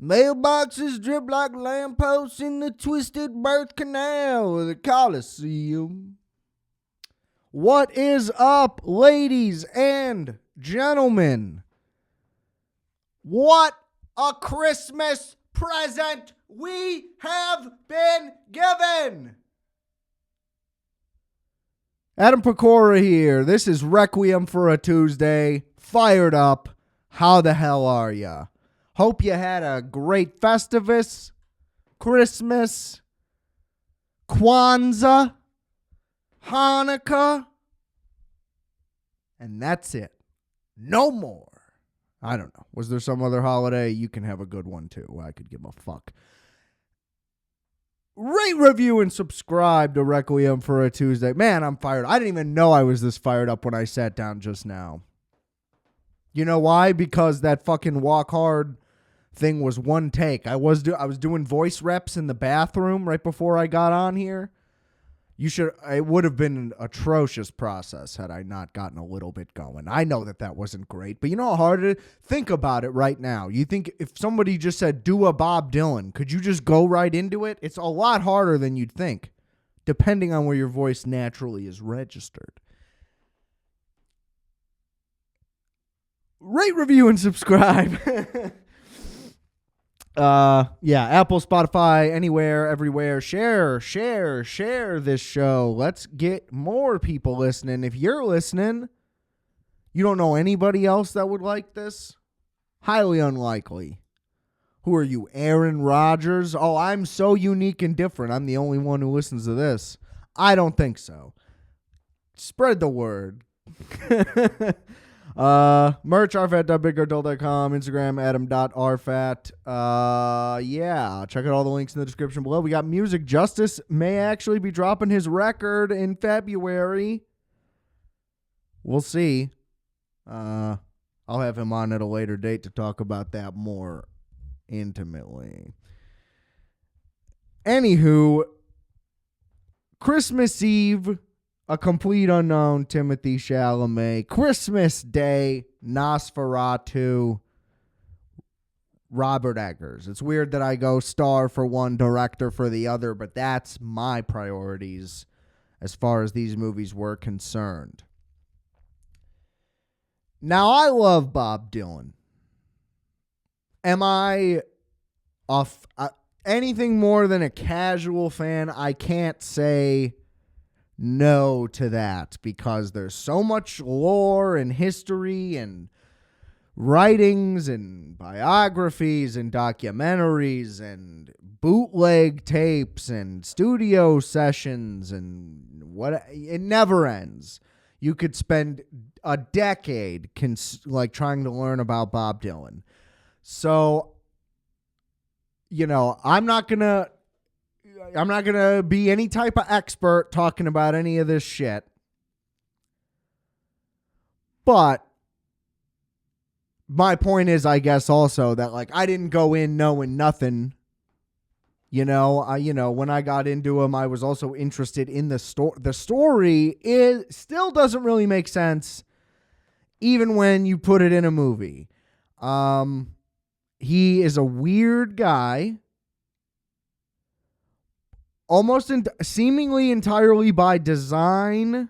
Mailboxes drip like lampposts in the twisted birth canal of the Coliseum. What is up, ladies and gentlemen? What a Christmas present we have been given! Adam Pecora here. This is Requiem for a Tuesday. Fired up. How the hell are ya? Hope you had a great Festivus, Christmas, Kwanzaa, Hanukkah, and that's it. No more. I don't know. Was there some other holiday? You can have a good one too. I could give a fuck. Rate, review, and subscribe to Requiem for a Tuesday. Man, I'm fired. I didn't even know I was this fired up when I sat down just now. You know why? Because that fucking walk hard thing was one take. I was doing voice reps in the bathroom right before I got on here. It would have been an atrocious process had I not gotten a little bit going. I know that wasn't great, but you know how hard it is? Think about it right now. You think if somebody just said, do a Bob Dylan, could you just go right into it? It's a lot harder than you'd think, depending on where your voice naturally is registered. Rate, review, and subscribe. Apple, Spotify, anywhere, everywhere. Share this show. Let's get more people listening. If you're listening, you don't know anybody else that would like this? Highly unlikely. Who are you, Aaron Rodgers? Oh, I'm so unique and different. I'm the only one who listens to this. I don't think so. Spread the word. Merch, rfat.biggirdle.com, Instagram, adam.rfat. Check out all the links in the description below. We got music. Justice may actually be dropping his record in February. We'll see. I'll have him on at a later date to talk about that more intimately. Anywho, Christmas Eve, A Complete Unknown, Timothée Chalamet. Christmas Day, Nosferatu, Robert Eggers. It's weird that I go star for one, director for the other, but that's my priorities as far as these movies were concerned. Now, I love Bob Dylan. Am I anything more than a casual fan? I can't say no to that because there's so much lore and history and writings and biographies and documentaries and bootleg tapes and studio sessions and what it never ends. You could spend a decade trying to learn about Bob Dylan. So, I'm not going to be any type of expert talking about any of this shit. But my point is, I guess, also that, I didn't go in knowing nothing. When I got into him, I was also interested in the story. The story still doesn't really make sense, even when you put it in a movie. He is a weird guy. Almost seemingly entirely by design.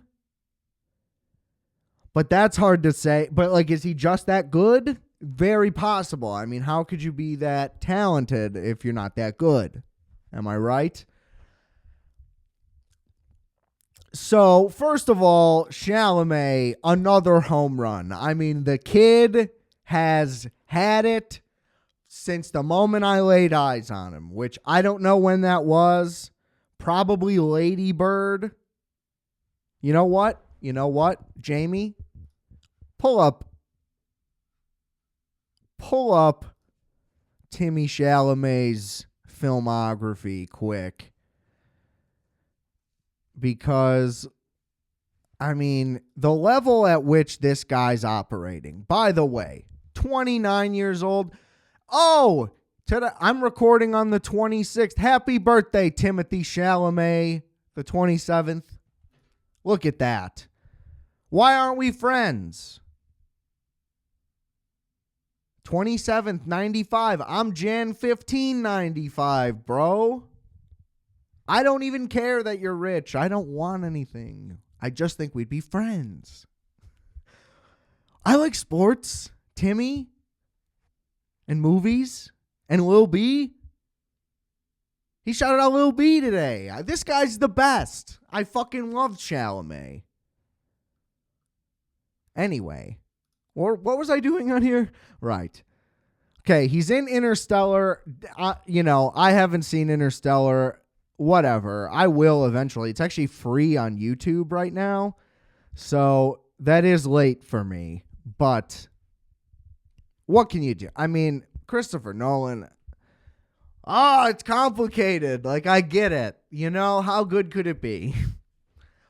But that's hard to say. But, is he just that good? Very possible. I mean, how could you be that talented if you're not that good? Am I right? So, first of all, Chalamet, another home run. I mean, the kid has had it since the moment I laid eyes on him, which I don't know when that was. Probably Lady Bird. You know what, Jamie? Pull up Timmy Chalamet's filmography quick. Because, the level at which this guy's operating. By the way, 29 years old. Oh, today, I'm recording on the 26th. Happy birthday, Timothée Chalamet, the 27th. Look at that. Why aren't we friends? 27th, 95. I'm Jan 15, 95, bro. I don't even care that you're rich. I don't want anything. I just think we'd be friends. I like sports, Timmy, and movies, and Lil B. He shouted out Lil B today. This guy's the best. I fucking love Chalamet. Anyway, what was I doing on here? Right. Okay, he's in Interstellar. I haven't seen Interstellar. Whatever. I will eventually. It's actually free on YouTube right now. So that is late for me. But what can you do? I mean, Christopher Nolan. Oh, it's complicated. Like, I get it. How good could it be?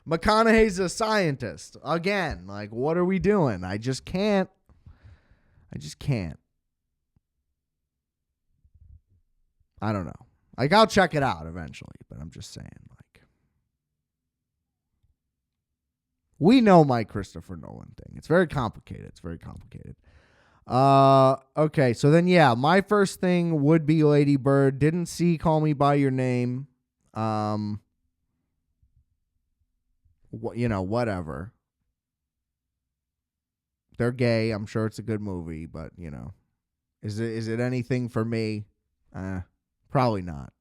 McConaughey's a scientist. Again, like, what are we doing? I just can't. I don't know. Like, I'll check it out eventually, but I'm just saying, like, we know my Christopher Nolan thing. It's very complicated. Okay, so then, yeah, my first thing would be Lady Bird. Didn't see Call Me By Your Name. Whatever. They're gay. I'm sure it's a good movie, but, is it anything for me? Probably not.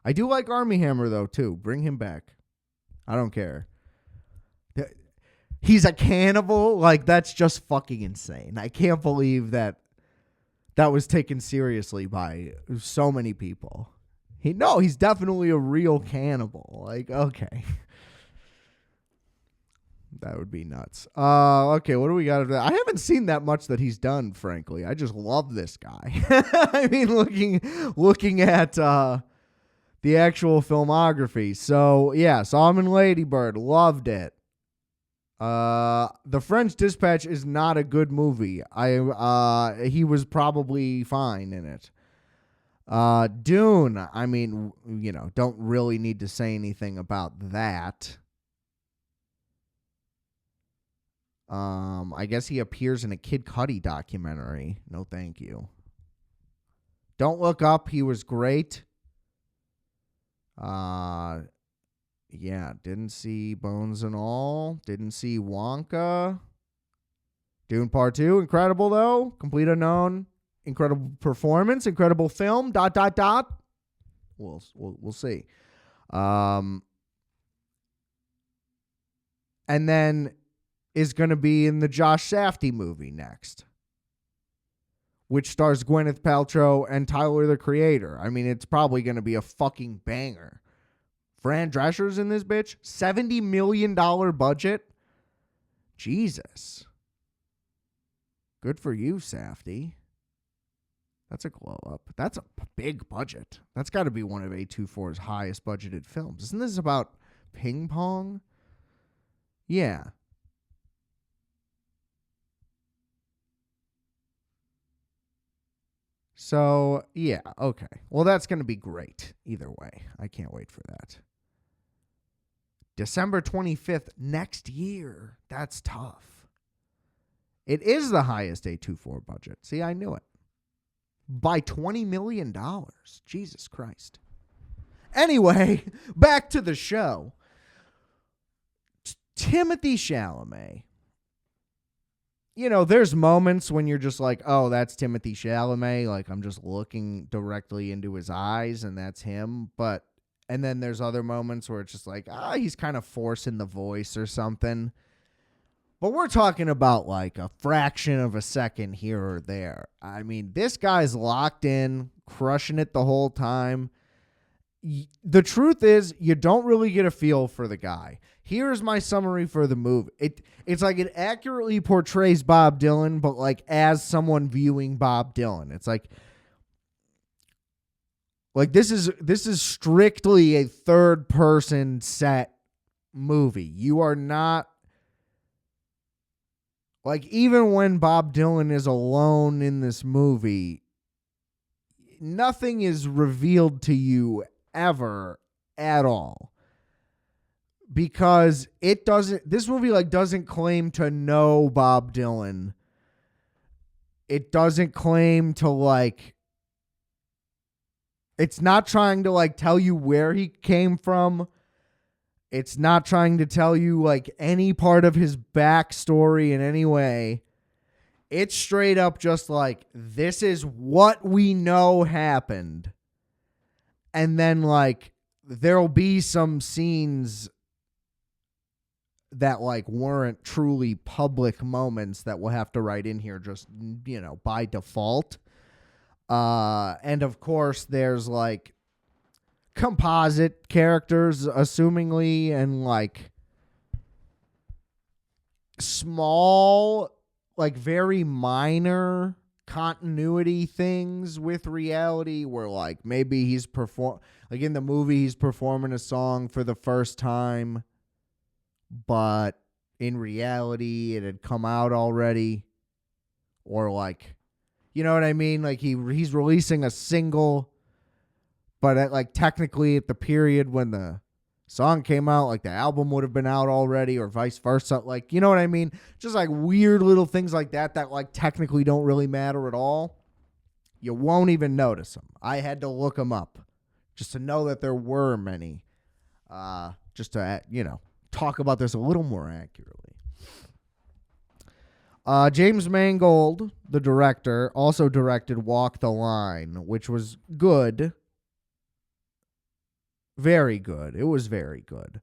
I do like Armie Hammer, though, too. Bring him back. I don't care. He's a cannibal? Like, that's just fucking insane. I can't believe that was taken seriously by so many people. He's definitely a real cannibal. Like, okay. That would be nuts. Okay, what do we got? I haven't seen that much that he's done, frankly. I just love this guy. I mean, looking at the actual filmography. So, yeah, saw him in Lady Bird. Loved it. The French Dispatch is not a good movie. He was probably fine in it. Dune, I mean, don't really need to say anything about that. I guess he appears in a Kid Cudi documentary. No, thank you. Don't Look Up. He was great. Yeah, didn't see Bones and All. Didn't see Wonka. Dune Part 2, incredible though. Complete Unknown, incredible performance, incredible film. ... We'll see. And then is going to be in the Josh Safdie movie next, which stars Gwyneth Paltrow and Tyler, the Creator. I mean, it's probably going to be a fucking banger. Fran Drescher's in this bitch. $70 million budget. Jesus. Good for you, Safdie. That's a glow up. That's a big budget. That's got to be one of A24's highest budgeted films. Isn't this about ping pong? Yeah. So, yeah, okay. Well, that's going to be great either way. I can't wait for that. December 25th next year. That's tough. It is the highest A24 budget. See, I knew it. By $20 million. Jesus Christ. Anyway, back to the show. Timothée Chalamet. There's moments when you're just like, oh, that's Timothée Chalamet. Like, I'm just looking directly into his eyes and that's him. And then there's other moments where it's just like, he's kind of forcing the voice or something. But we're talking about like a fraction of a second here or there. I mean, this guy's locked in, crushing it the whole time. The truth is, you don't really get a feel for the guy. Here's my summary for the movie. It's like it accurately portrays Bob Dylan, but like as someone viewing Bob Dylan. It's like this is strictly a third person set movie. You are not like, even when Bob Dylan is alone in this movie, nothing is revealed to you ever at all. Because this movie like doesn't claim to know Bob Dylan it doesn't claim to like, it's not trying to like tell you where he came from. It's not trying to tell you like any part of his backstory in any way. It's straight up just like, this is what we know happened. And then like there'll be some scenes that like weren't truly public moments that we'll have to write in here just, you know, by default. And of course there's like composite characters assumingly, and like small, like very minor continuity things with reality where like maybe he's like in the movie he's performing a song for the first time, but in reality it had come out already, or like, you know what I mean, like he's releasing a single, but at like technically at the period when the song came out, like the album would have been out already, or vice versa. Like, you know what I mean? Just like weird little things like that like technically don't really matter at all. You won't even notice them. I had to look them up just to know that there were many. Just to, you know, talk about this a little more accurately. James Mangold, the director, also directed Walk the Line, which was good. Very good. It was very good.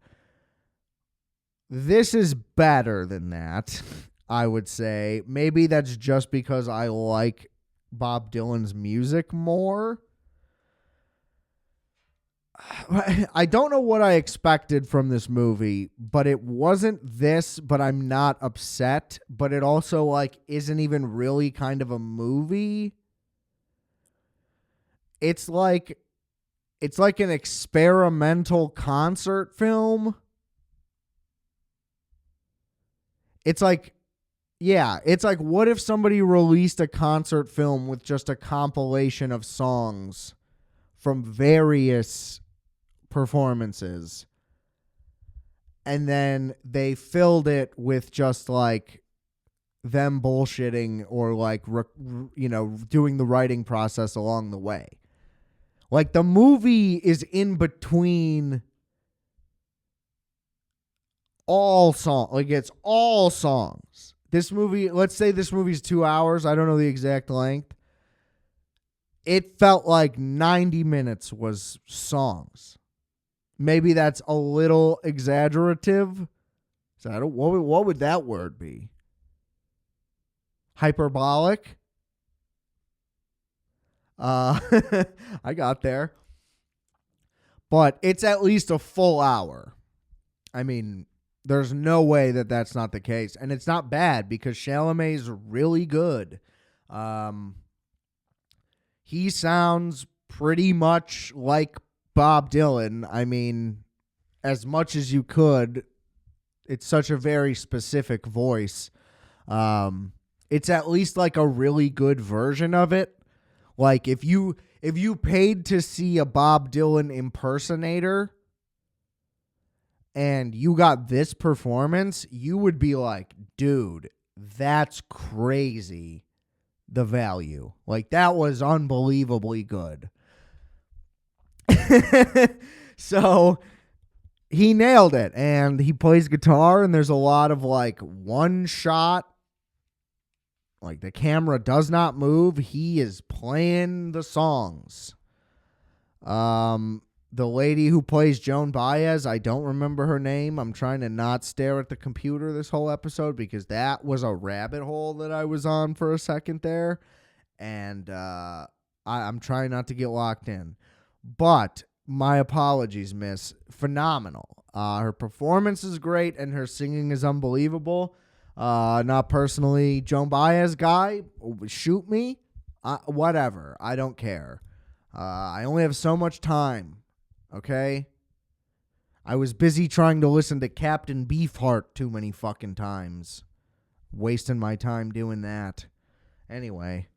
This is better than that, I would say. Maybe that's just because I like Bob Dylan's music more. I don't know what I expected from this movie, but it wasn't this, but I'm not upset. But it also like isn't even really kind of a movie. It's like an experimental concert film. It's like, yeah, it's like, what if somebody released a concert film with just a compilation of songs from various performances, and then they filled it with just like them bullshitting or like, you know, doing the writing process along the way. Like the movie is in between all songs. Like it's all songs. This movie, let's say this movie's 2 hours. I don't know the exact length. It felt like 90 minutes was songs. Maybe that's a little exaggerative. So what would that word be? Hyperbolic? I got there. But it's at least a full hour. I mean, there's no way that that's not the case. And it's not bad because Chalamet's really good. He sounds pretty much like Bob Dylan. I mean, as much as you could. It's such a very specific voice. It's at least like a really good version of it. Like if you paid to see a Bob Dylan impersonator and you got this performance, you would be like, dude, that's crazy. The value. Like that was unbelievably good. So he nailed it, and he plays guitar, and there's a lot of like one shot. Like the camera does not move. He is playing the songs. The lady who plays Joan Baez, I don't remember her name. I'm trying to not stare at the computer this whole episode because that was a rabbit hole that I was on for a second there. And I'm trying not to get locked in. But my apologies, miss. Phenomenal. Her performance is great and her singing is unbelievable. Not personally Joan Baez guy. Shoot me. Whatever. I don't care. I only have so much time. Okay? I was busy trying to listen to Captain Beefheart too many fucking times. Wasting my time doing that. Anyway,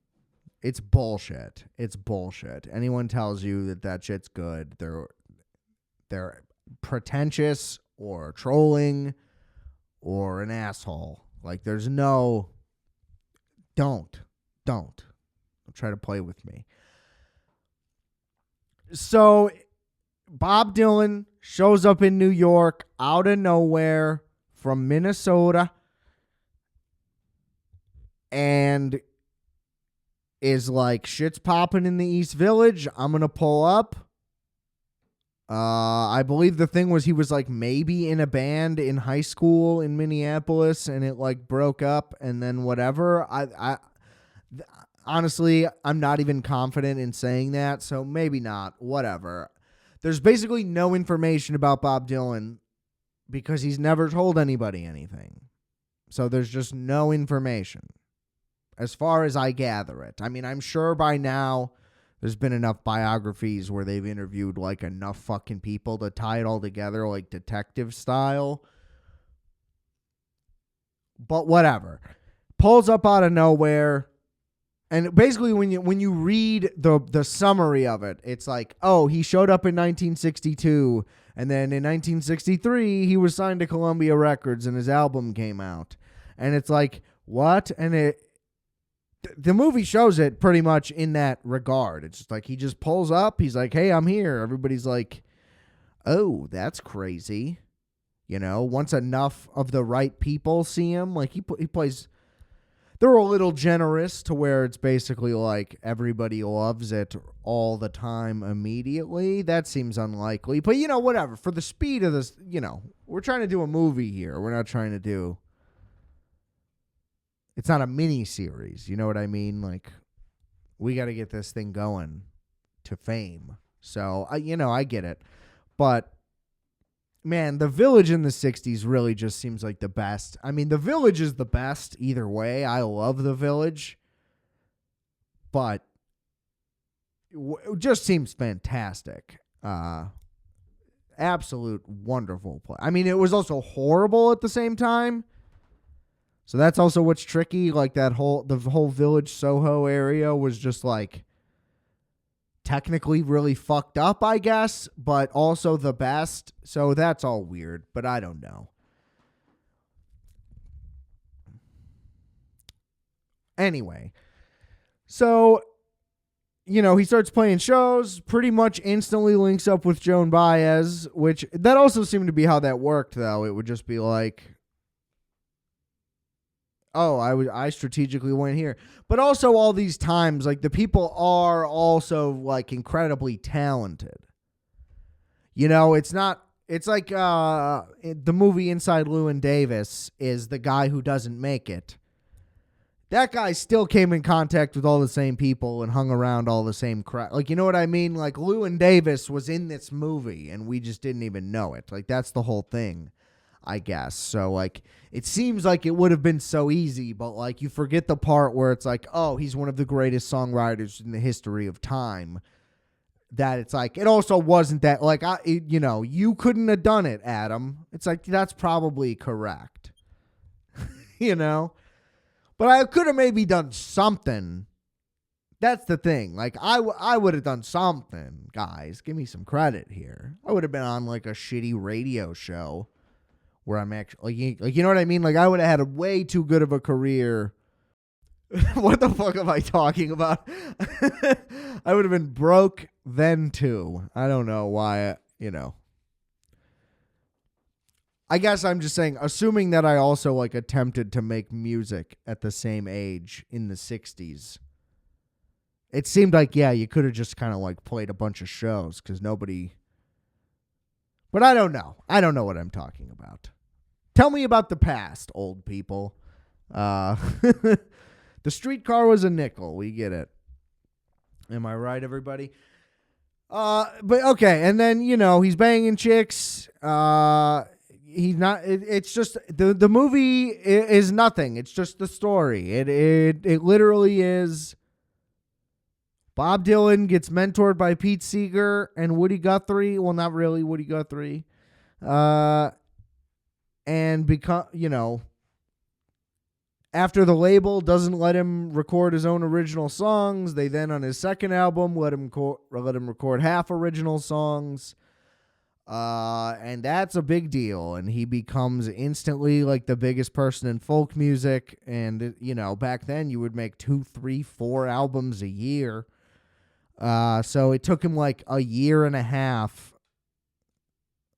it's bullshit. It's bullshit. Anyone tells you that shit's good, they're pretentious or trolling or an asshole. Like there's no... Don't Don't try to play with me. So Bob Dylan shows up in New York out of nowhere from Minnesota and is like, shit's popping in the East Village. I'm going to pull up. I believe the thing was he was like maybe in a band in high school in Minneapolis and it like broke up and then whatever. Honestly, I'm not even confident in saying that, so maybe not. Whatever. There's basically no information about Bob Dylan because he's never told anybody anything. So there's just no information as far as I gather it. I mean, I'm sure by now there's been enough biographies where they've interviewed like enough fucking people to tie it all together like detective style. But whatever. Pulls up out of nowhere. And basically when you read the summary of it, it's like, oh, he showed up in 1962 and then in 1963 he was signed to Columbia Records and his album came out. And it's like, what? And the movie shows it pretty much in that regard. It's just like he just pulls up. He's like, hey, I'm here. Everybody's like, oh, that's crazy. You know, once enough of the right people see him, like he plays. They're a little generous to where it's basically like everybody loves it all the time immediately. That seems unlikely. But, you know, whatever. For the speed of this, you know, we're trying to do a movie here. We're not trying to do... It's not a mini series, you know what I mean? Like, we got to get this thing going to fame. So, I get it. But, man, The Village in the 60s really just seems like the best. I mean, The Village is the best either way. I love The Village. But, it just seems fantastic. Absolute wonderful play. I mean, it was also horrible at the same time. So that's also what's tricky. Like the whole Village Soho area was just like technically really fucked up, I guess, but also the best. So that's all weird, but I don't know. Anyway, so, you know, he starts playing shows, pretty much instantly links up with Joan Baez, which that also seemed to be how that worked, though. It would just be like, oh, I strategically went here. But also all these times, like, the people are also, like, incredibly talented. You know, it's like the movie Inside Llewyn Davis is the guy who doesn't make it. That guy still came in contact with all the same people and hung around all the same crap. Like, you know what I mean? Like, Llewyn Davis was in this movie, and we just didn't even know it. Like, that's the whole thing, I guess. So, like, it seems like it would have been so easy, but, like, you forget the part where it's like, oh, he's one of the greatest songwriters in the history of time. That it's like, it also wasn't that, like, you couldn't have done it, Adam. It's like, that's probably correct. You know? But I could have maybe done something. That's the thing. Like, I would have done something, guys. Give me some credit here. I would have been on, like, a shitty radio show where I'm actually, like, you know what I mean? Like, I would have had a way too good of a career. What the fuck am I talking about? I would have been broke then, too. I don't know why, I guess I'm just saying, assuming that I also, like, attempted to make music at the same age in the 60s. It seemed like, yeah, you could have just kind of, like, played a bunch of shows because nobody... But I don't know. I don't know what I'm talking about. Tell me about the past, old people. The streetcar was a nickel. We get it. Am I right, everybody? But okay, and then, he's banging chicks. He's not. It's just the movie is nothing. It's just the story. It literally is. Bob Dylan gets mentored by Pete Seeger and Woody Guthrie. Well, not really Woody Guthrie. And after the label doesn't let him record his own original songs, they then on his second album let him record half original songs. And that's a big deal. And he becomes instantly like the biggest person in folk music. And, back then you would make 2, 3, 4 albums a year. So it took him like a year and a half,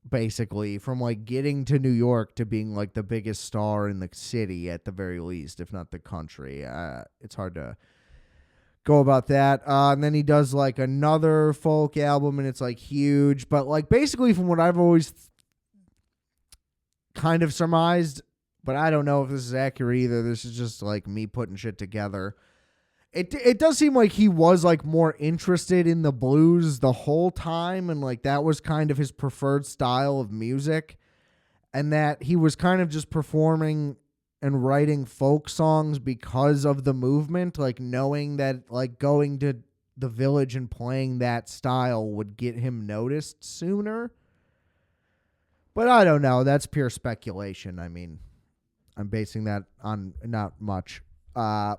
basically, from like getting to New York to being like the biggest star in the city at the very least, if not the country. It's hard to go about that. And then he does like another folk album and it's like huge. But like basically from what I've always kind of surmised, but I don't know if this is accurate either. This is just like me putting shit together. It does seem like he was like more interested in the blues the whole time. And like that was kind of his preferred style of music. And that he was kind of just performing and writing folk songs because of the movement, like knowing that like going to the Village and playing that style would get him noticed sooner. But I don't know. That's pure speculation. I mean, I'm basing that on not much. But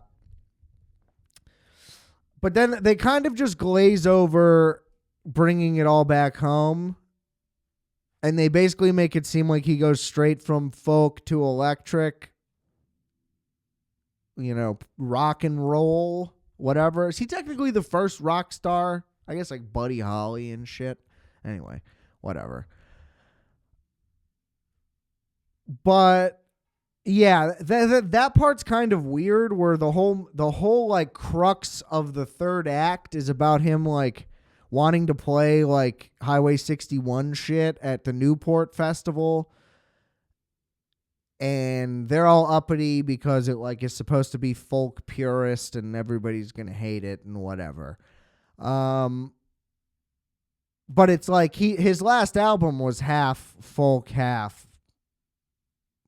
then they kind of just glaze over bringing it all back home. And they basically make it seem like he goes straight from folk to electric. Rock and roll, whatever. Is he technically the first rock star? I guess like Buddy Holly and shit. Anyway, whatever. But yeah, that part's kind of weird where the whole like crux of the third act is about him like wanting to play like Highway 61 shit at the Newport Festival. And they're all uppity because it like is supposed to be folk purist and everybody's going to hate it and whatever. But it's like his last album was half folk, half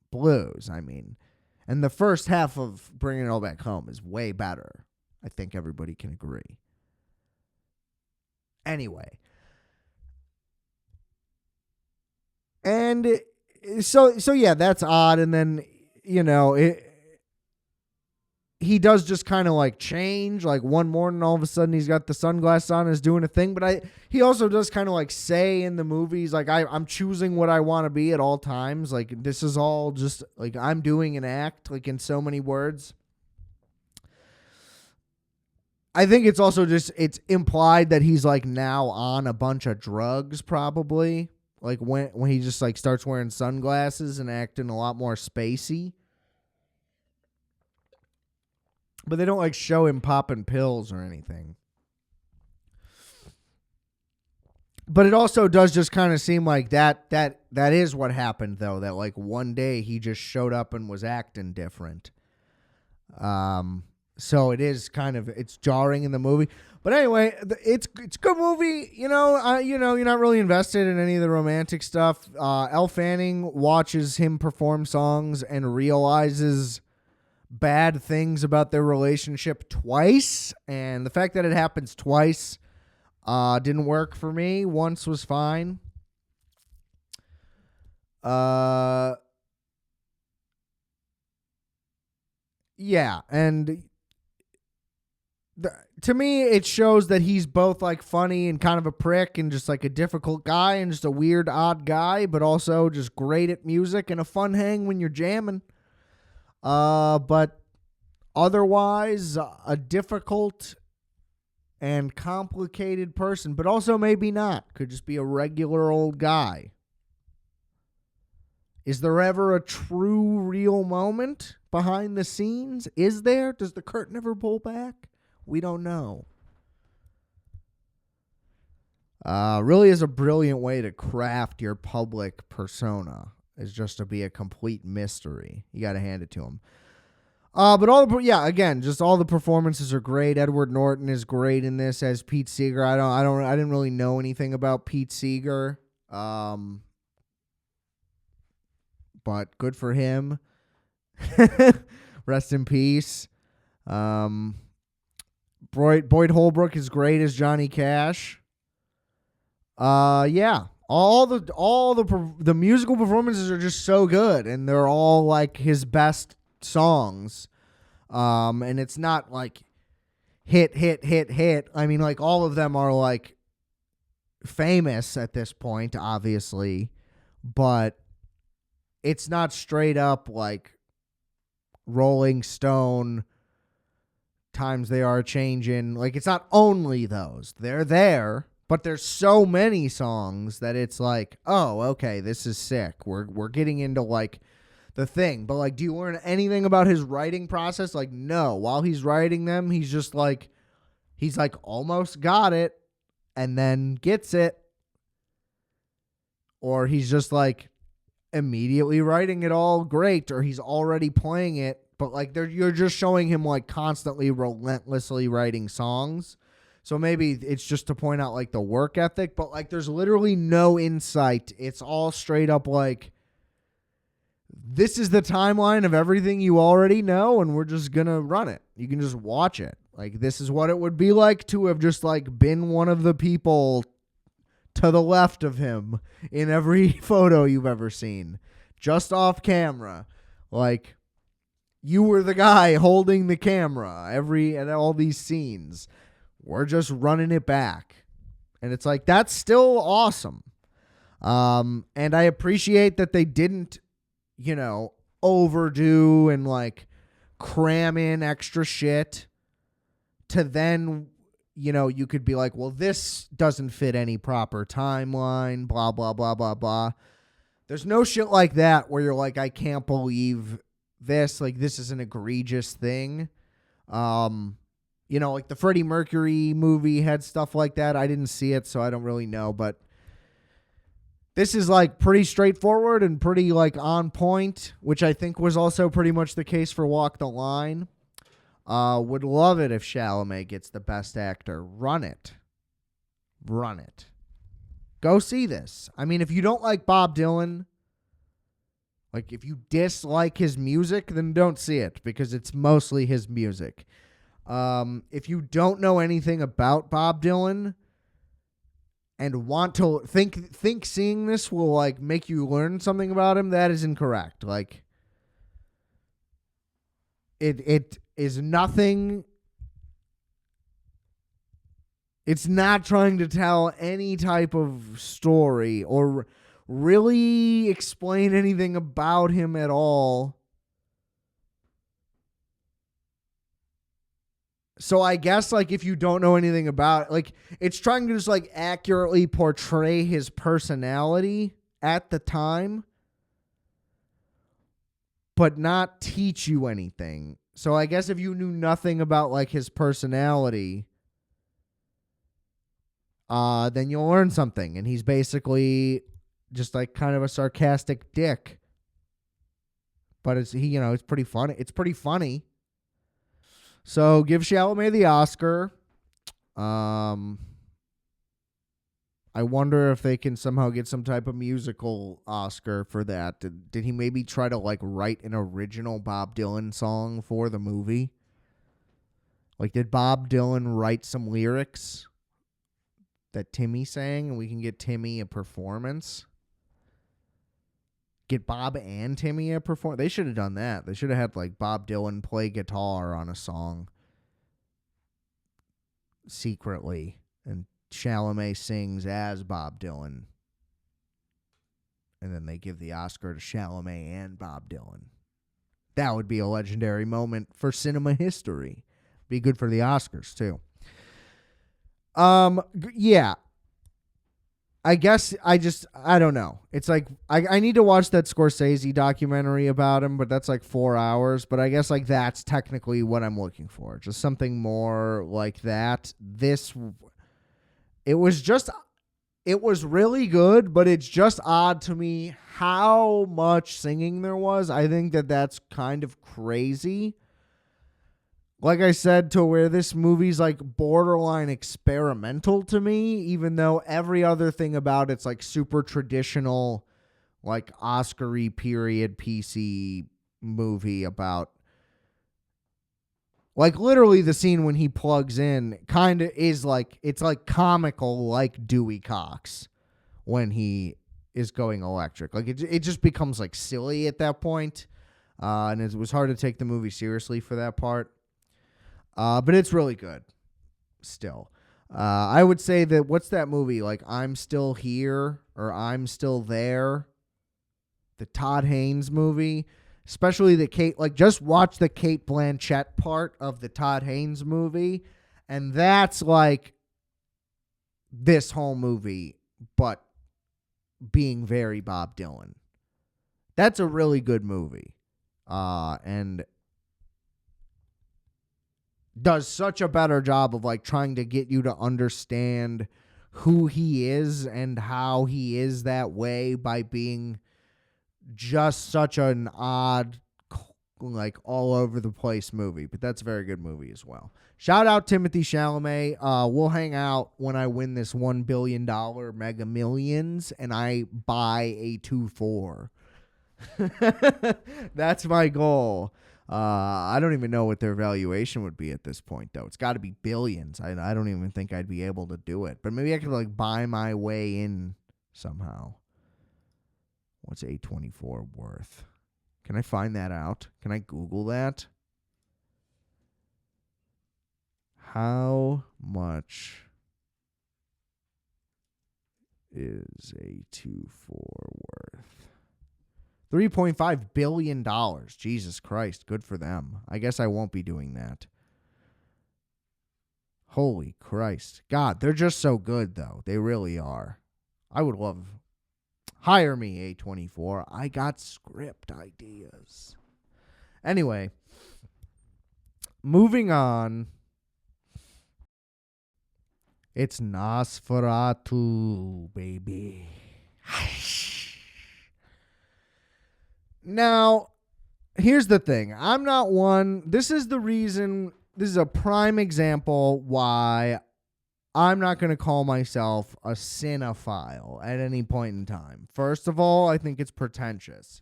blues. I mean, and the first half of Bringing It All Back Home is way better. I think everybody can agree. Anyway. And So yeah, that's odd. And then, he does just kind of like change. Like one morning, all of a sudden he's got the sunglasses on and is doing a thing. But he also does kind of like say in the movies, like I'm choosing what I want to be at all times. Like this is all just like I'm doing an act, like in so many words. I think it's also just, it's implied that he's like now on a bunch of drugs probably. Like when he just like starts wearing sunglasses and acting a lot more spacey. But they don't like show him popping pills or anything. But it also does just kind of seem like that is what happened though. That like one day he just showed up and was acting different. So it is kind of, it's jarring in the movie. But anyway, it's a good movie. You're not really invested in any of the romantic stuff. Elle Fanning watches him perform songs and realizes bad things about their relationship twice. And the fact that it happens twice didn't work for me. Once was fine. Yeah, and to me, it shows that he's both like funny and kind of a prick and just like a difficult guy and just a weird, odd guy, but also just great at music and a fun hang when you're jamming. But otherwise, a difficult and complicated person, but also maybe not. Could just be a regular old guy. Is there ever a true, real moment behind the scenes? Is there? Does the curtain ever pull back? We don't know. Really is a brilliant way to craft your public persona, is just to be a complete mystery. You got to hand it to him. But just all the performances are great. Edward Norton is great in this as Pete Seeger. I didn't really know anything about Pete Seeger. But good for him. Rest in peace. Boyd Holbrook is great as Johnny Cash. Yeah. All the musical performances are just so good, and they're all like his best songs. And it's not like hit. I mean, like all of them are like famous at this point, obviously, but it's not straight up like Rolling Stone, Times They Are Changing. Like, it's not only those. They're there, but there's so many songs that it's like, oh, okay, this is sick. We're getting into like the thing. But like, do you learn anything about his writing process? Like, no. While he's writing them, he's almost got it and then gets it. Or he's just like immediately writing it all great, or he's already playing it. But like, you're just showing him like constantly, relentlessly writing songs. So maybe it's just to point out like the work ethic, but like there's literally no insight. It's all straight up like, this is the timeline of everything you already know, and we're just going to run it. You can just watch it. Like, this is what it would be like to have just like been one of the people to the left of him in every photo you've ever seen, just off camera. Like, you were the guy holding the camera at all these scenes. We're just running it back. And it's like, that's still awesome. And I appreciate that they didn't, overdo and like cram in extra shit to then, you could be like, well, this doesn't fit any proper timeline, blah, blah, blah, blah, blah. There's no shit like that where you're like, I can't believe this. Like, this is an egregious thing. Like the Freddie Mercury movie had stuff like that. I didn't see it, so I don't really know. But this is like pretty straightforward and pretty like on point, which I think was also pretty much the case for Walk the Line. Would love it if Chalamet gets the Best Actor. Run it. Go see this. I mean, if you don't like Bob Dylan, like if you dislike his music, then don't see it because it's mostly his music. If you don't know anything about Bob Dylan and want to think seeing this will like make you learn something about him, that is incorrect. Like, it is nothing. It's not trying to tell any type of story or really explain anything about him at all. So I guess, like, if you don't know anything about, like, it's trying to just, like, accurately portray his personality at the time, but not teach you anything. So I guess if you knew nothing about, like, his personality, then you'll learn something. And he's basically just, like, kind of a sarcastic dick. But it's pretty funny. It's pretty funny. So give Chalamet the Oscar. I wonder if they can somehow get some type of musical Oscar for that. Did he maybe try to like write an original Bob Dylan song for the movie? Like, did Bob Dylan write some lyrics that Timmy sang, and we can get Timmy a performance? Get Bob and Timmy a performance. They should have done that. They should have had like Bob Dylan play guitar on a song secretly, and Chalamet sings as Bob Dylan, and then they give the Oscar to Chalamet and Bob Dylan. That would be a legendary moment for cinema history. Be good for the Oscars too. Yeah. I guess I don't know. It's like, I need to watch that Scorsese documentary about him, but that's like 4 hours. But I guess like that's technically what I'm looking for. Just something more like that. It was really good, but it's just odd to me how much singing there was. I think that's kind of crazy. Like I said, to where this movie's like borderline experimental to me, even though every other thing about it's like super traditional, like Oscar-y period PC movie about, like, literally the scene when he plugs in kind of is like, it's like comical, like Dewey Cox when he is going electric. Like it just becomes like silly at that point. And it was hard to take the movie seriously for that part. But it's really good still. I would say that, what's that movie? Like, I'm Still Here or I'm Still There. The Todd Haynes movie. Especially the Kate, like, just watch the Kate Blanchett part of the Todd Haynes movie. And that's like this whole movie, but being very Bob Dylan. That's a really good movie. And does such a better job of like trying to get you to understand who he is and how he is that way by being just such an odd, like, all over the place movie. But that's a very good movie as well. Shout out Timothy Chalamet. We'll hang out when I win this $1 billion Mega Millions and I buy a 2-4. That's my goal. I don't even know what their valuation would be at this point, though. It's got to be billions. I don't even think I'd be able to do it. But maybe I could like buy my way in somehow. What's A24 worth? Can I find that out? Can I Google that? How much is A24 worth? $3.5 billion. Jesus Christ. Good for them. I guess I won't be doing that. Holy Christ. God, they're just so good, though. They really are. I would love... Hire me, A24. I got script ideas. Anyway. Moving on. It's Nosferatu, baby. Now, here's the thing. I'm not one. This is the reason. This is a prime example why I'm not going to call myself a cinephile at any point in time. First of all, I think it's pretentious.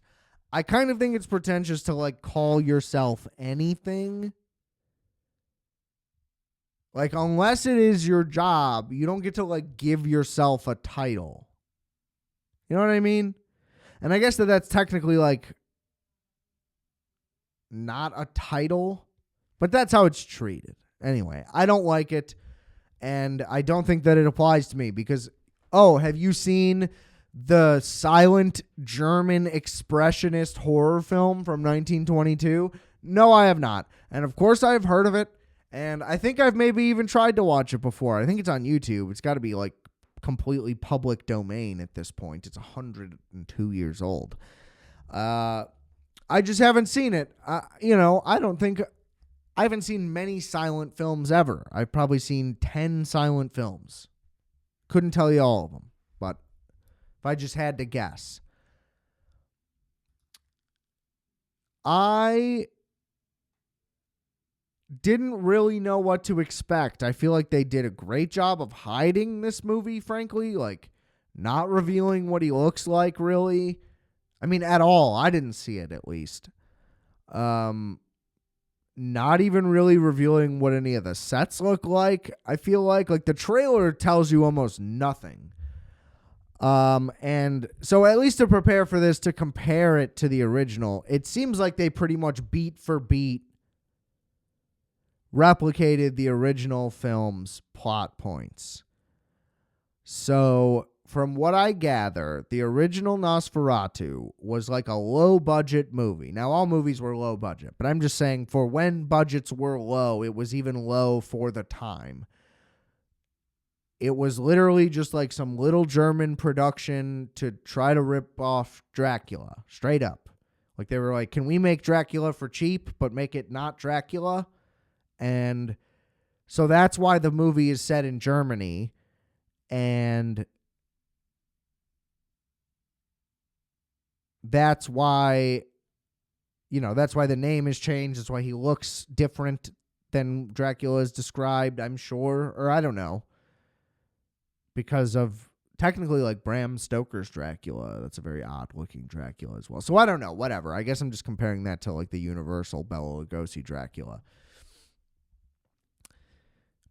I kind of think it's pretentious to like call yourself anything. Like, unless it is your job, you don't get to like give yourself a title. You know what I mean? And I guess that's technically like not a title, but that's how it's treated. Anyway, I don't like it, and I don't think that it applies to me because, have you seen the silent German expressionist horror film from 1922? No, I have not. And of course I've heard of it, and I think I've maybe even tried to watch it before. I think it's on YouTube. It's got to be like completely public domain at this point. It's 102 years old. I just haven't seen it. I haven't seen many silent films ever. I've probably seen 10 silent films. Couldn't tell you all of them, but if I just had to guess. I didn't really know what to expect. I feel like they did a great job of hiding this movie, frankly, like not revealing what he looks like, really. I mean, at all. I didn't see it, at least. Not even really revealing what any of the sets look like. I feel like the trailer tells you almost nothing. And so at least to prepare for this, to compare it to the original, it seems like they pretty much beat for beat replicated the original film's plot points. So from what I gather, the original Nosferatu was like a low-budget movie. Now, all movies were low-budget, but I'm just saying for when budgets were low, it was even low for the time. It was literally just like some little German production to try to rip off Dracula, straight up. Like they were like, can we make Dracula for cheap, but make it not Dracula? And so that's why the movie is set in Germany, and that's why, that's why the name is changed. That's why he looks different than Dracula is described, I'm sure. Or I don't know. Because of technically like Bram Stoker's Dracula. That's a very odd looking Dracula as well. So I don't know. Whatever. I guess I'm just comparing that to like the Universal Bela Lugosi Dracula.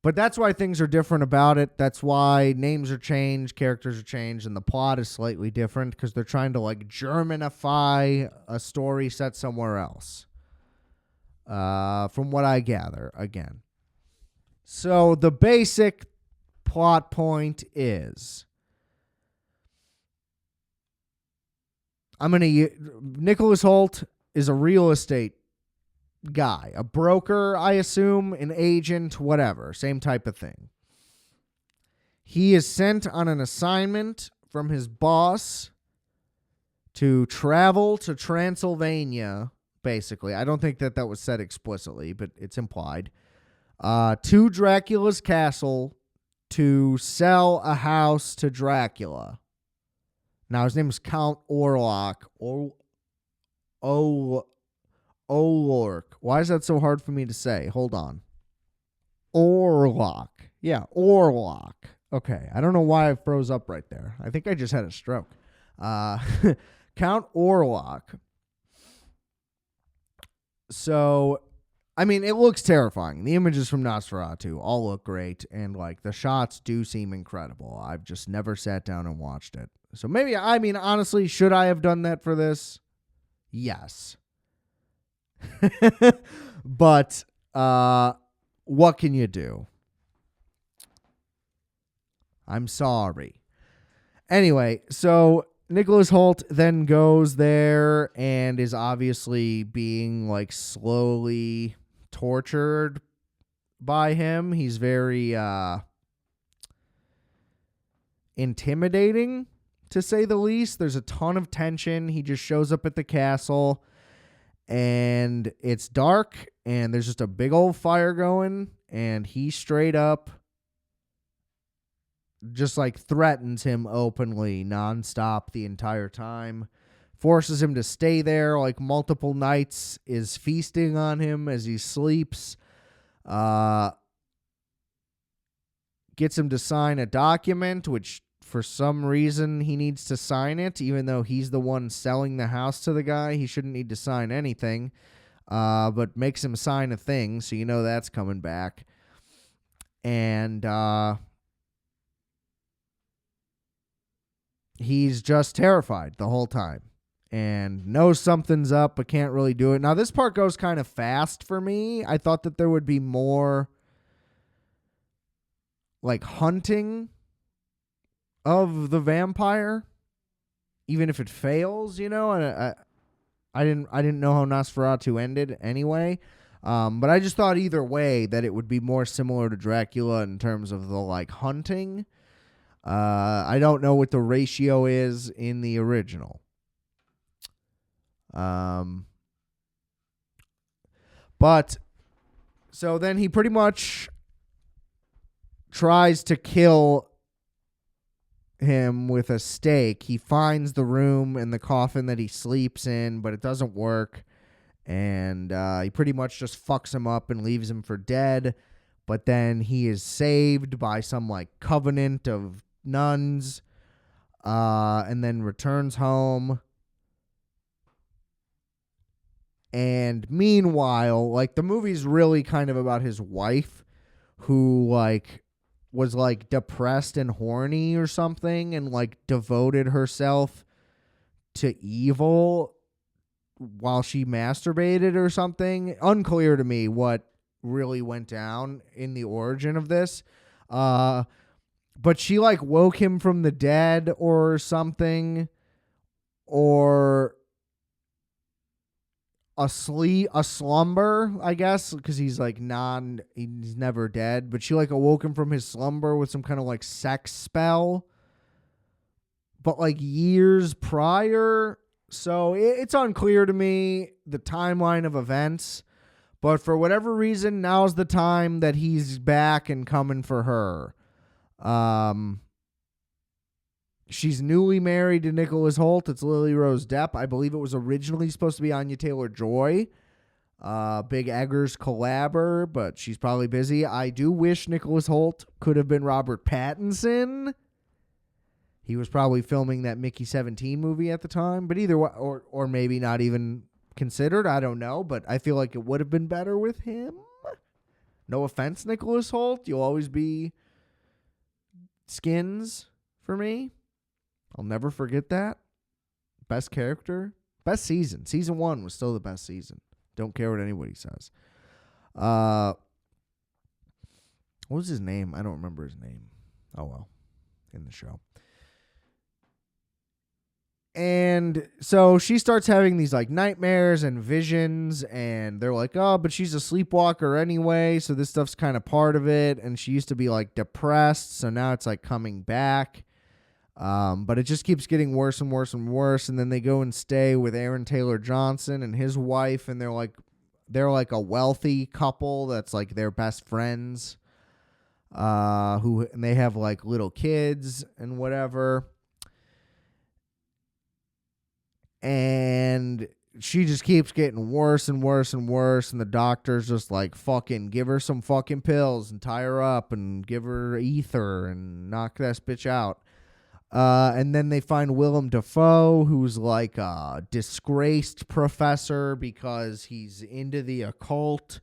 But that's why things are different about it. That's why names are changed, characters are changed, and the plot is slightly different because they're trying to like Germanify a story set somewhere else. From what I gather, again. So the basic plot point is Nicholas Hoult is a real estate guy, a broker, I assume, an agent, whatever, same type of thing. He is sent on an assignment from his boss to travel to Transylvania, basically. I don't think that was said explicitly, but it's implied. To Dracula's castle to sell a house to Dracula. Now, his name is Count Orlok. Olork. Why is that so hard for me to say? Hold on. Orlok. Yeah, Orlok. Okay, I don't know why I froze up right there. I think I just had a stroke. Count Orlok. So, I mean, it looks terrifying. The images from Nosferatu all look great, and, like, the shots do seem incredible. I've just never sat down and watched it. So maybe, I mean, honestly, should I have done that for this? Yes. But, what can you do? I'm sorry. Anyway, so Nicholas Hoult then goes there and is obviously being, like, slowly tortured by him. He's very intimidating, to say the least. There's a ton of tension. He just shows up at the castle, and it's dark, and there's just a big old fire going, and he straight up just, like, threatens him openly, nonstop the entire time. Forces him to stay there, like, multiple nights, is feasting on him as he sleeps. Gets him to sign a document, which for some reason he needs to sign it, even though he's the one selling the house to the guy. He shouldn't need to sign anything, but makes him sign a thing, so you know that's coming back. And he's just terrified the whole time and knows something's up but can't really do it. Now, this part goes kind of fast for me. I thought that there would be more, like, hunting of the vampire, even if it fails, you know. And I didn't know how Nosferatu ended anyway. But I just thought either way that it would be more similar to Dracula in terms of the, like, hunting. I don't know what the ratio is in the original. But so then he pretty much tries to kill him with a stake. He finds the room and the coffin that he sleeps in, but it doesn't work. And he pretty much just fucks him up and leaves him for dead. But then he is saved by some, like, covenant of nuns, and then returns home. And meanwhile, like, the movie's really kind of about his wife, who, like, was, like, depressed and horny or something, and, like, devoted herself to evil while she masturbated or something. Unclear to me what really went down in the origin of this. But she, like, woke him from the dead or something, or a slumber, I guess, because he's, like, he's never dead, but she, like, awoke him from his slumber with some kind of, like, sex spell, but, like, years prior. So it's unclear to me, the timeline of events, but for whatever reason, now's the time that he's back and coming for her. She's newly married to Nicholas Hoult. It's Lily Rose Depp. I believe it was originally supposed to be Anya Taylor-Joy, Big Eggers collaborator, but she's probably busy. I do wish Nicholas Hoult could have been Robert Pattinson. He was probably filming that Mickey 17 movie at the time, but either way, or maybe not even considered. I don't know, but I feel like it would have been better with him. No offense, Nicholas Hoult. You'll always be Skins for me. I'll never forget that. Best character. Best season. Season 1 was still the best season. Don't care what anybody says. What was his name? I don't remember his name. Oh well, in the show. And so she starts having these like nightmares and visions, and they're like, oh, but she's a sleepwalker anyway, so this stuff's kind of part of it. And she used to be like depressed, so now it's like coming back. But it just keeps getting worse and worse and worse. And then they go and stay with Aaron Taylor Johnson and his wife, and they're like a wealthy couple that's like their best friends. And they have like little kids and whatever. And she just keeps getting worse and worse and worse. And the doctor's just like, fucking give her some fucking pills and tie her up and give her ether and knock that bitch out. And then they find Willem Dafoe, who's like a disgraced professor because he's into the occult.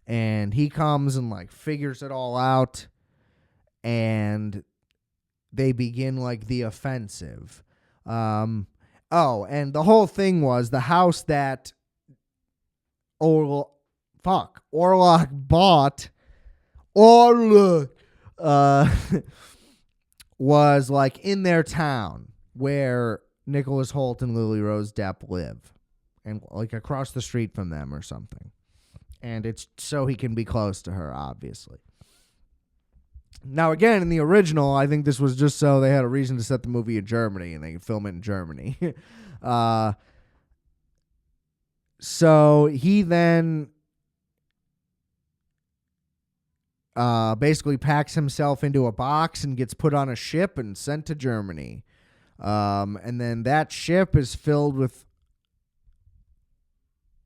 And he comes and like figures it all out. And they begin like the offensive. Oh, and the whole thing was the house that Orlok bought. Was like in their town where Nicholas Hoult and Lily Rose Depp live, and like across the street from them or something. And it's so he can be close to her, obviously. Now, again, in the original, I think this was just so they had a reason to set the movie in Germany and they could film it in Germany. So he then basically packs himself into a box and gets put on a ship and sent to Germany. And then that ship is filled with,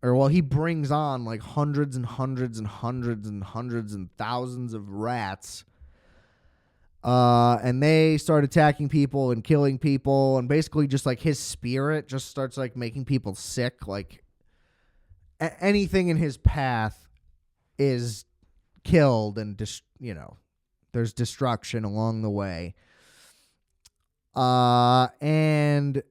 he brings on like hundreds and hundreds and hundreds and hundreds and thousands of rats. And they start attacking people and killing people, and basically just like his spirit just starts like making people sick. Like anything in his path is killed, and there's destruction along the way. And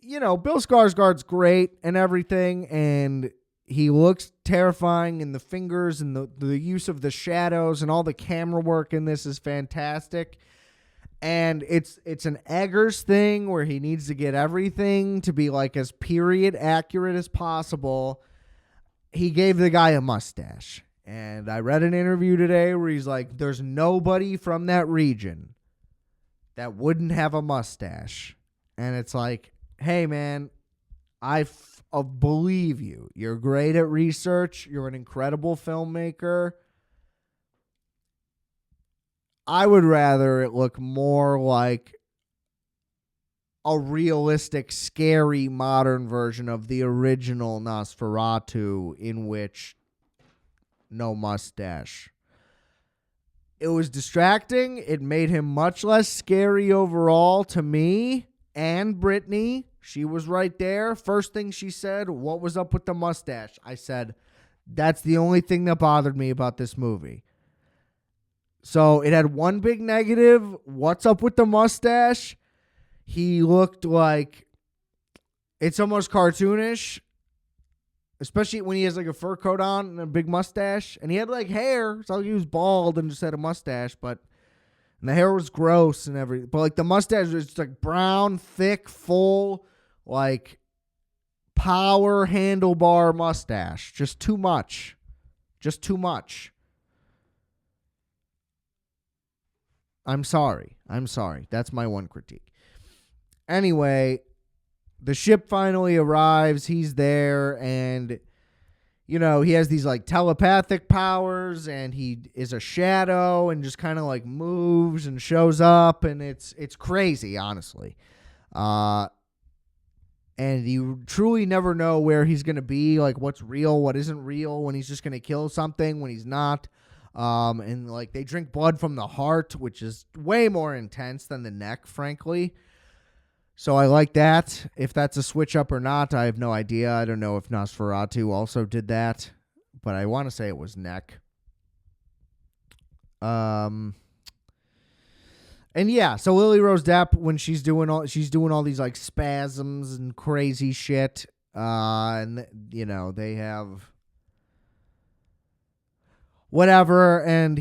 Bill Skarsgård's great and everything, and he looks terrifying, and the fingers and the use of the shadows and all the camera work in this is fantastic. And it's an Eggers thing where he needs to get everything to be like as period accurate as possible. He gave the guy a mustache. And I read an interview today where he's like, there's nobody from that region that wouldn't have a mustache. And it's like, hey, man, I believe you. You're great at research. You're an incredible filmmaker. I would rather it look more like a realistic, scary, modern version of the original Nosferatu, in which no mustache. It was distracting. It made him much less scary overall to me and Brittany. She was right there. First thing she said, what was up with the mustache? I said, that's the only thing that bothered me about this movie. So it had one big negative. What's up with the mustache? He looked like, it's almost cartoonish, especially when he has like a fur coat on and a big mustache. And he had like hair, so he was bald and just had a mustache, and the hair was gross and everything. But like the mustache was just like brown, thick, full, like power handlebar mustache. Just too much. Just too much. I'm sorry. That's my one critique. Anyway, the ship finally arrives. He's there, and he has these like telepathic powers, and he is a shadow and just kind of like moves and shows up, and it's crazy, honestly. And you truly never know where he's going to be, like what's real, what isn't real, when he's just going to kill something, when he's not. And like they drink blood from the heart, which is way more intense than the neck, frankly. So I like that. If that's a switch up or not, I have no idea. I don't know if Nosferatu also did that, but I want to say it was neck. And yeah, so Lily Rose Depp, when she's doing all these like spasms and crazy shit, and they have whatever. And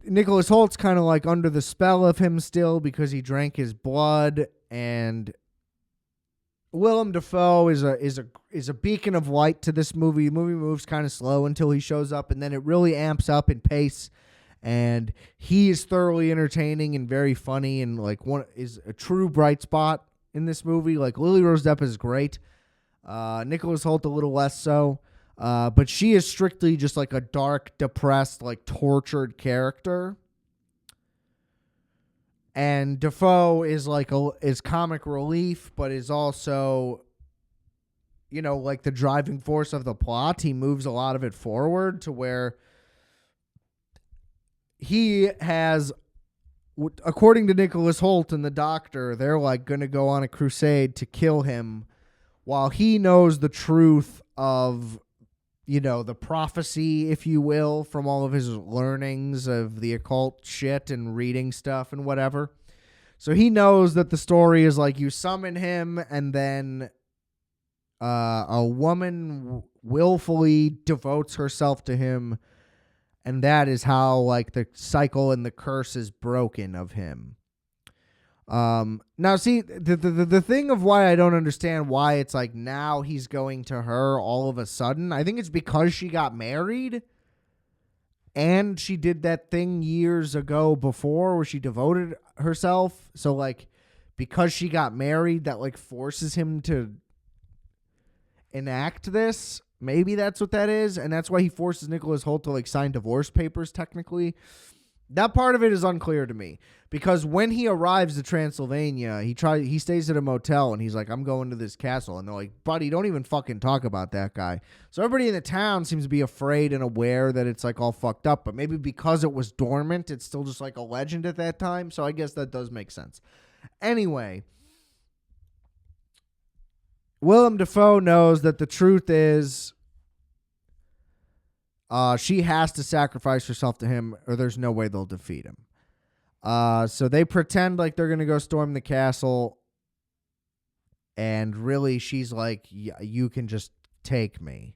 Nicholas Holt's kind of like under the spell of him still because he drank his blood. And Willem Dafoe is a beacon of light to this movie. The movie moves kind of slow until he shows up, and then it really amps up in pace. And he is thoroughly entertaining and very funny, and like one is a true bright spot in this movie. Like Lily Rose Depp is great. Nicholas Hoult a little less so. But she is strictly just like a dark, depressed, like tortured character. And Dafoe is like is comic relief, but is also, like the driving force of the plot. He moves a lot of it forward to where he has, according to Nicholas Hoult and the doctor, they're like going to go on a crusade to kill him while he knows the truth of, the prophecy, if you will, from all of his learnings of the occult shit and reading stuff and whatever. So he knows that the story is like you summon him and then a woman willfully devotes herself to him. And that is how like the cycle and the curse is broken of him. Now, see, the thing of why I don't understand why it's like now he's going to her all of a sudden, I think it's because she got married and she did that thing years ago before where she devoted herself. So, like, because she got married, that, like, forces him to enact this. Maybe that's what that is, and that's why he forces Nicholas Hoult to, like, sign divorce papers, technically. That part of it is unclear to me because when he arrives to Transylvania, he stays at a motel and he's like, I'm going to this castle. And they're like, buddy, don't even fucking talk about that guy. So everybody in the town seems to be afraid and aware that it's like all fucked up. But maybe because it was dormant, it's still just like a legend at that time. So I guess that does make sense. Anyway, Willem Dafoe knows that the truth is she has to sacrifice herself to him or there's no way they'll defeat him. So they pretend like they're going to go storm the castle. And really, she's like, you can just take me.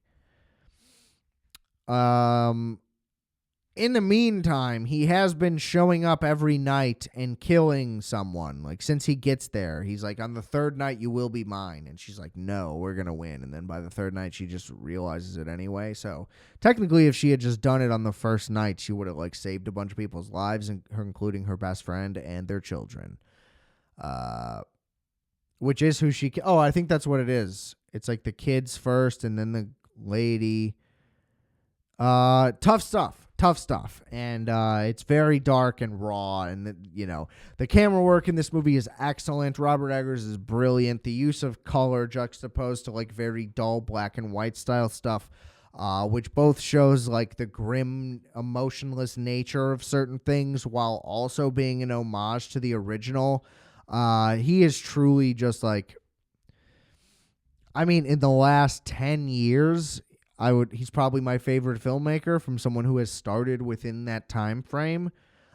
In the meantime, he has been showing up every night and killing someone. Like, since he gets there, he's like, on the third night, you will be mine. And she's like, no, we're going to win. And then by the third night, she just realizes it anyway. So technically, if she had just done it on the first night, she would have, like, saved a bunch of people's lives, including her best friend and their children. Which is who she... Oh, I think that's what it is. It's like the kids first and then the lady. Tough stuff. And it's very dark and raw. And, the camera work in this movie is excellent. Robert Eggers is brilliant. The use of color juxtaposed to, like, very dull black and white style stuff, which both shows, like, the grim, emotionless nature of certain things while also being an homage to the original. He is truly just, like... I mean, in the last 10 years... he's probably my favorite filmmaker from someone who has started within that time frame.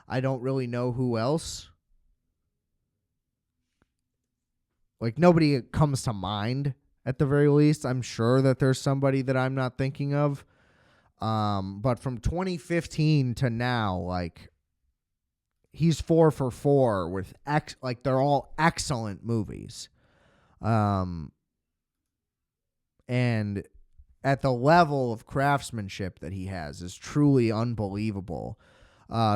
I don't really know who else. Like, nobody comes to mind at the very least. I'm sure that there's somebody that I'm not thinking of. But from 2015 to now, like, he's 4 for 4 with they're all excellent movies. And at the level of craftsmanship that he has is truly unbelievable.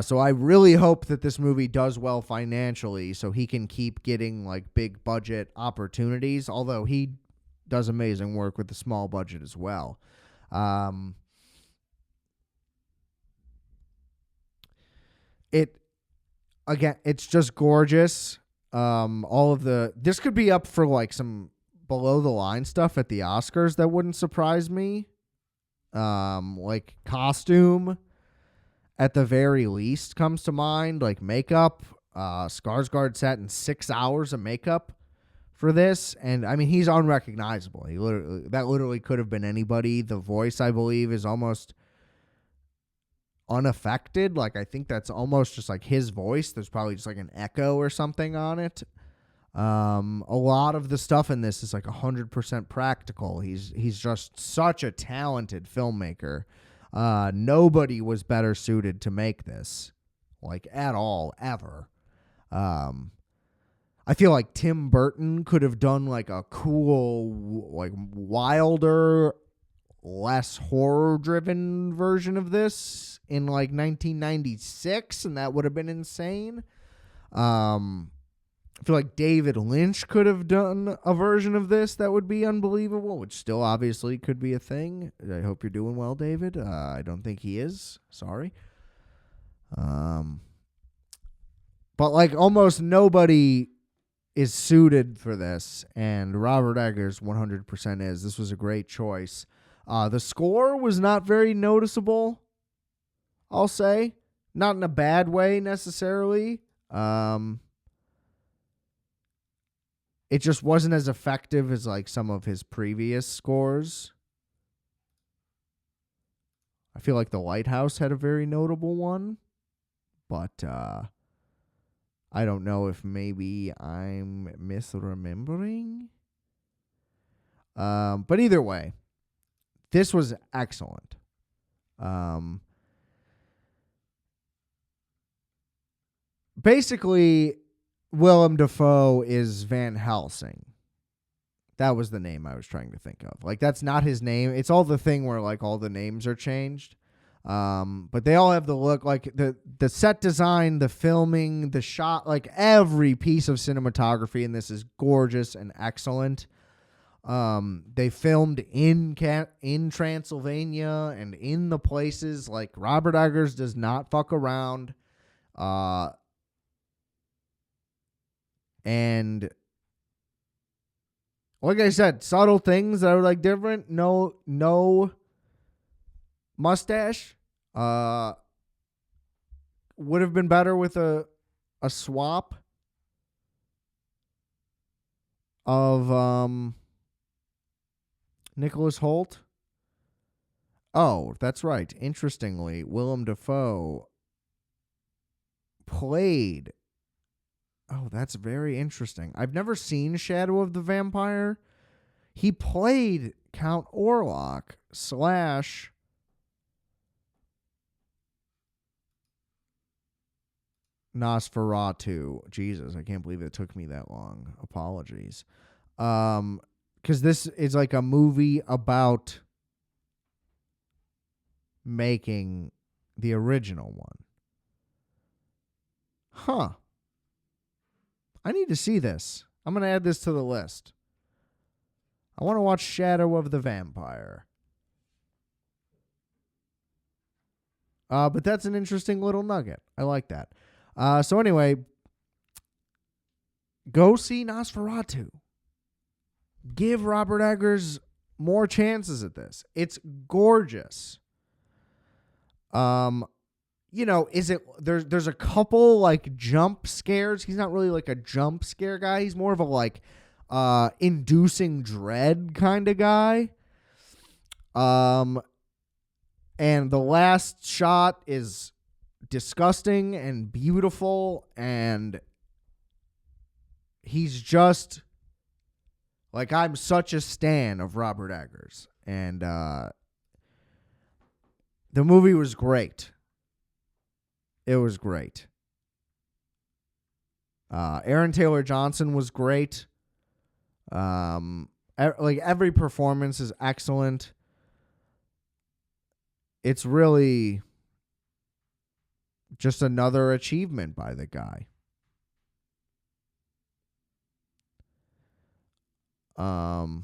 So I really hope that this movie does well financially so he can keep getting, like, big budget opportunities, although he does amazing work with the small budget as well. It's just gorgeous. This could be up for, like, some below the line stuff at the Oscars that wouldn't surprise me. Like costume at the very least comes to mind, like makeup. Skarsgård sat in 6 hours of makeup for this, and I mean he's unrecognizable. That literally could have been anybody. The voice, I believe, is almost unaffected. Like, I think that's almost just like his voice. There's probably just like an echo or something on it. A lot of the stuff in this is like 100% practical. He's just such a talented filmmaker. Nobody was better suited to make this, like, at all, ever. I feel like Tim Burton could have done like a cool, like wilder, less horror-driven version of this in like 1996, and that would have been insane. I feel like David Lynch could have done a version of this that would be unbelievable, which still obviously could be a thing. I hope you're doing well, David. I don't think he is. Sorry. But like almost nobody is suited for this, and Robert Eggers 100% is. This was a great choice. The score was not very noticeable, I'll say. Not in a bad way, necessarily. It just wasn't as effective as, like, some of his previous scores. I feel like The Lighthouse had a very notable one, but I don't know if maybe I'm misremembering. But either way, this was excellent. Basically, Willem Dafoe is Van Helsing. That was the name I was trying to think of. Like, that's not his name. It's all the thing where, like, all the names are changed. But they all have the look, like the set design, the filming, the shot, like every piece of cinematography in this is gorgeous and excellent. They filmed in Transylvania and in the places, like Robert Eggers does not fuck around. And like I said, subtle things that are like different. No mustache. Would have been better with a swap of Nicholas Hoult. Oh, that's right. Interestingly, Willem Dafoe played. Oh, that's very interesting. I've never seen Shadow of the Vampire. He played Count Orlok / Nosferatu. Jesus, I can't believe it took me that long. Apologies. Because this is like a movie about making the original one. Huh. I need to see this. I'm going to add this to the list. I want to watch Shadow of the Vampire. But that's an interesting little nugget. I like that. So anyway, go see Nosferatu. Give Robert Eggers more chances at this. It's gorgeous. You know, there's a couple like jump scares. He's not really like a jump scare guy. He's more of a like inducing dread kind of guy. And the last shot is disgusting and beautiful, and he's just like, I'm such a stan of Robert Eggers, and the movie was great. It was great. Aaron Taylor Johnson was great. Like every performance is excellent. It's really just another achievement by the guy. Oh,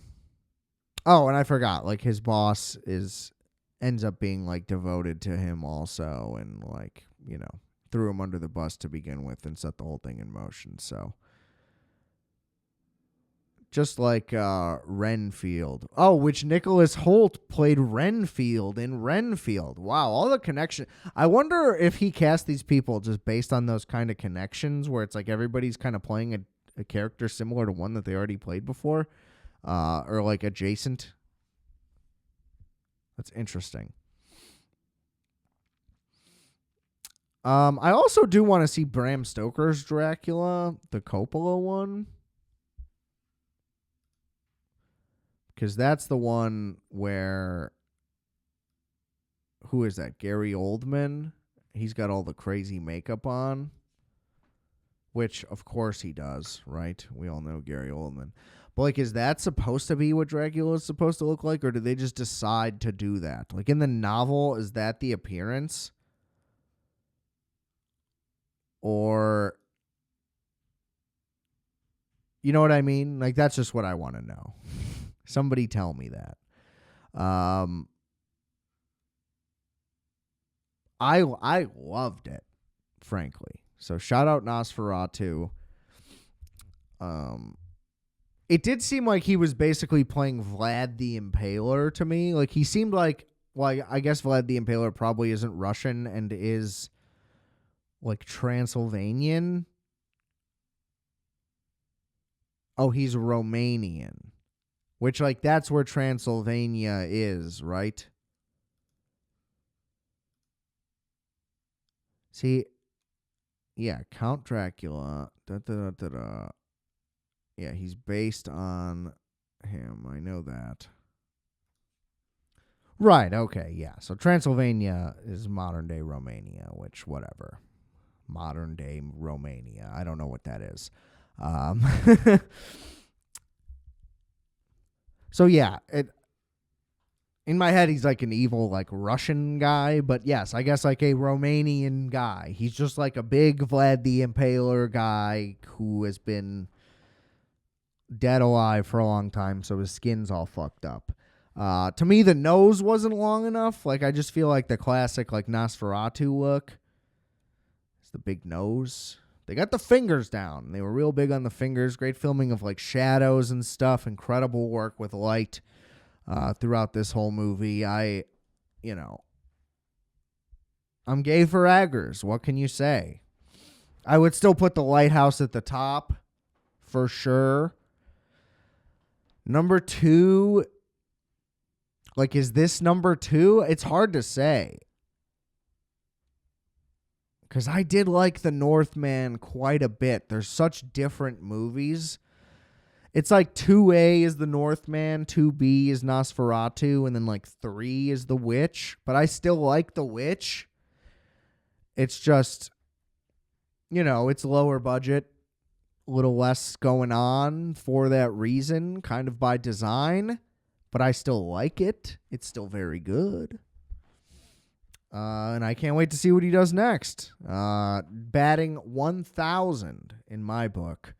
and I forgot, like his boss ends up being like devoted to him also, and like, you know, threw him under the bus to begin with and set the whole thing in motion. So just like Renfield. Oh, which Nicholas Hoult played Renfield in Renfield. Wow, all the connection. I wonder if he cast these people just based on those kind of connections where it's like everybody's kind of playing a character similar to one that they already played before, or like adjacent. That's interesting. I also do want to see Bram Stoker's Dracula, the Coppola one, because that's the one where who is that? Gary Oldman. He's got all the crazy makeup on, which of course he does, right? We all know Gary Oldman. But like, is that supposed to be what Dracula is supposed to look like, or did they just decide to do that? Like in the novel, is that the appearance? Or, you know what I mean? Like, that's just what I want to know. Somebody tell me that. I loved it, frankly. So shout out Nosferatu. It did seem like he was basically playing Vlad the Impaler to me. Like, he seemed like, well, I guess Vlad the Impaler probably isn't Russian and is like Transylvanian. Oh, he's Romanian, which, like, that's where Transylvania is, right? See, yeah, Count Dracula. Yeah, he's based on him. I know that. Right, okay, yeah. So Transylvania is modern-day Romania, which, whatever. Modern-day Romania. I don't know what that is. So, yeah, in my head, he's like an evil, like, Russian guy. But, yes, I guess like a Romanian guy. He's just like a big Vlad the Impaler guy who has been dead alive for a long time, so his skin's all fucked up. To me, the nose wasn't long enough. Like, I just feel like the classic, like, Nosferatu look. It's the big nose. They got the fingers down. They were real big on the fingers. Great filming of, like, shadows and stuff. Incredible work with light throughout this whole movie. I'm gay for Eggers. What can you say? I would still put the lighthouse at the top, for sure. Number 2, like, is this number 2? It's hard to say. Because I did like The Northman quite a bit. There's such different movies. It's like 2A is The Northman, 2B is Nosferatu, and then like 3 is The Witch. But I still like The Witch. It's just, it's lower budget. A little less going on for that reason, kind of by design, but I still like it. It's still very good. And I can't wait to see what he does next. Batting 1,000 in my book.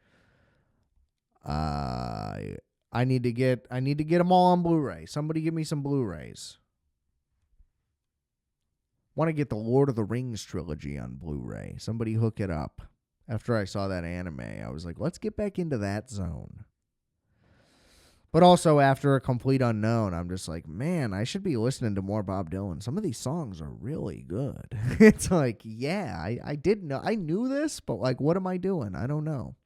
I need to get them all on Blu-ray. Somebody give me some Blu-rays. Want to get the Lord of the Rings trilogy on Blu-ray. Somebody hook it up. After I saw that anime, I was like, let's get back into that zone. But also, after A Complete Unknown, I'm just like, man, I should be listening to more Bob Dylan. Some of these songs are really good. It's like, yeah, I did know. I knew this, but like, what am I doing? I don't know.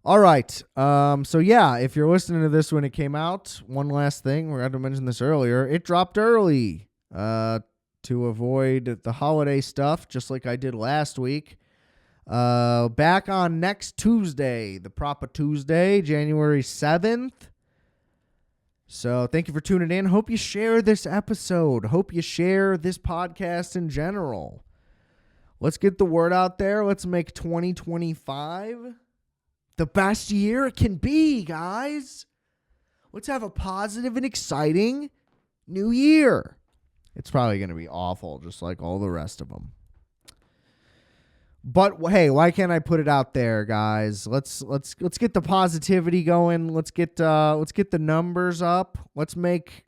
All right. So, yeah, if you're listening to this when it came out, one last thing. We had to mention this earlier. It dropped early. To avoid the holiday stuff, just like I did last week. Back on next Tuesday, the proper Tuesday, January 7th. So thank you for tuning in. Hope you share this episode. Hope you share this podcast in general. Let's get the word out there. Let's make 2025 the best year it can be, guys. Let's have a positive and exciting new year. It's probably going to be awful, just like all the rest of them. But hey, why can't I put it out there, guys? Let's get the positivity going. Let's get the numbers up. Let's get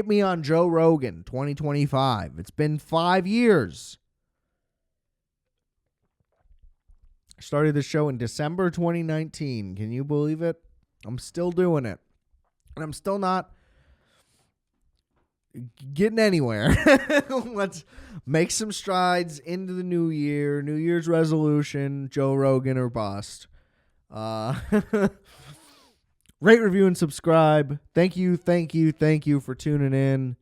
me on Joe Rogan 2025. It's been 5 years. I started the show in December 2019. Can you believe it? I'm still doing it, and I'm still not getting anywhere. Let's make some strides into the new year. New Year's resolution, Joe Rogan or bust. Rate, review, and subscribe. Thank you for tuning in.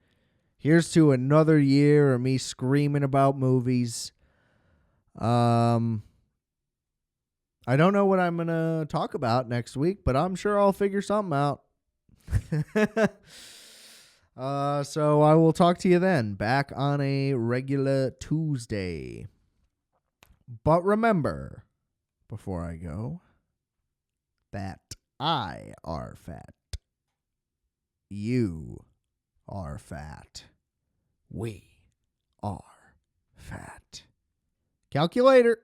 Here's to another year of me screaming about movies. I don't know what I'm going to talk about next week, but I'm sure I'll figure something out. So I will talk to you then, back on a regular Tuesday. But remember, before I go, that I are fat. You are fat. We are fat. Calculator.